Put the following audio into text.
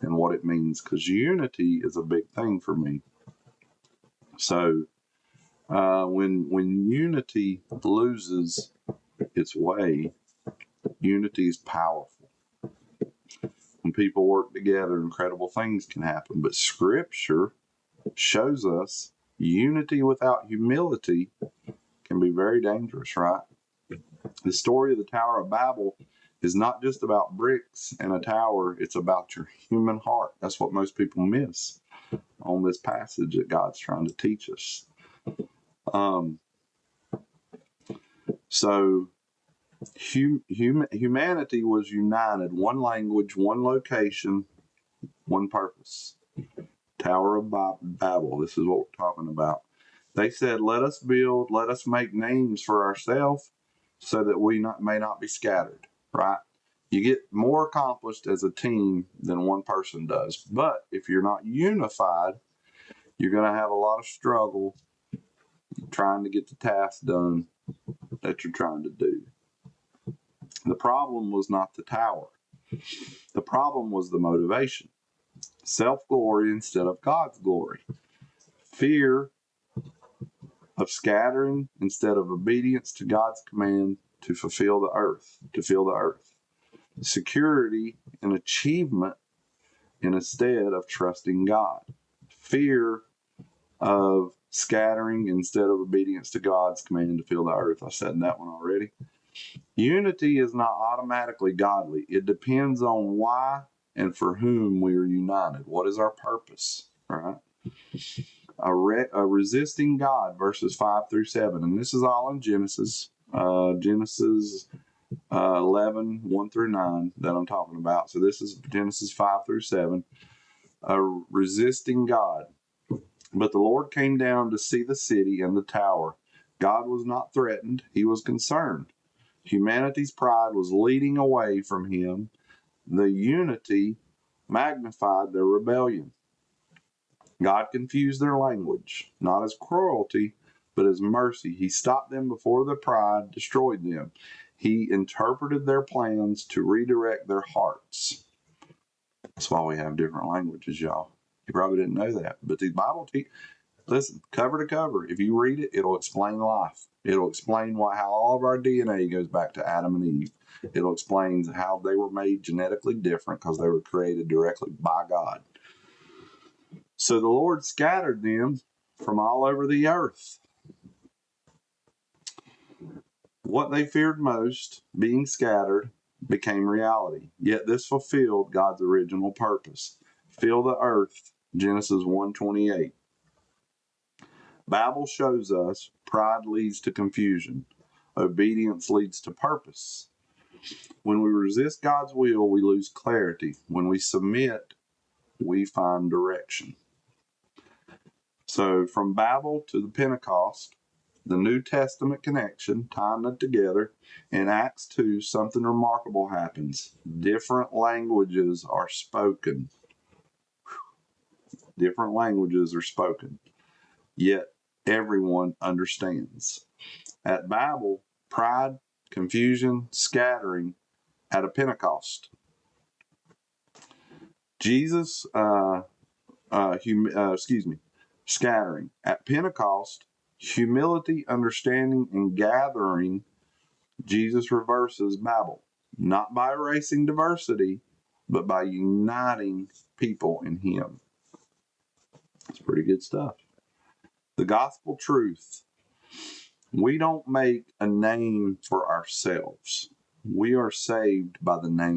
and what it means, because unity is a big thing for me. So when unity loses its way, unity is powerful. When people work together, incredible things can happen. But Scripture shows us unity without humility can be very dangerous, right? The story of the Tower of Babel is not just about bricks and a tower, it's about your human heart. That's what most people miss on this passage that God's trying to teach us. So humanity was united, one language, one location, one purpose. Tower of Babel, this is what we're talking about. They said, let us build, let us make names for ourselves so that we may not be scattered, right? You get more accomplished as a team than one person does. But if you're not unified, you're going to have a lot of struggle trying to get the task done that you're trying to do. The problem was not the tower. The problem was the motivation. Self-glory instead of God's glory. Fear of scattering instead of obedience to God's command to fulfill the earth, to fill the earth. Security and achievement instead of trusting God. Fear of scattering instead of obedience to God's command to fill the earth. I said that one already. Unity is not automatically godly. It depends on why and for whom we are united. What is our purpose, right? A resisting God, verses 5 through 7. And this is all in Genesis. Genesis 11, 1 through 9 that I'm talking about. So this is Genesis 5 through 7. Resisting God. But the Lord came down to see the city and the tower. God was not threatened. He was concerned. Humanity's pride was leading away from him. The unity magnified their rebellion. God confused their language, not as cruelty, but as mercy. He stopped them before their pride destroyed them. He interpreted their plans to redirect their hearts. That's why we have different languages, y'all. You probably didn't know that. But the Bible, listen, cover to cover. If you read it, it'll explain life. It'll explain how all of our DNA goes back to Adam and Eve. It'll explain how they were made genetically different because they were created directly by God. So the Lord scattered them from all over the earth. What they feared most, being scattered, became reality. Yet this fulfilled God's original purpose. Fill the earth, Genesis 1:28. Babel shows us pride leads to confusion. Obedience leads to purpose. When we resist God's will, we lose clarity. When we submit, we find direction. So from Babel to the Pentecost, the New Testament connection, tying it together, in Acts 2, something remarkable happens. Different languages are spoken. Different languages are spoken. Yet everyone understands. At Babel, pride, confusion, scattering. At a Pentecost, scattering. At Pentecost, humility, understanding, and gathering. Jesus reverses Babel, not by erasing diversity, but by uniting people in Him. It's pretty good stuff. The gospel truth. We don't make a name for ourselves. We are saved by the name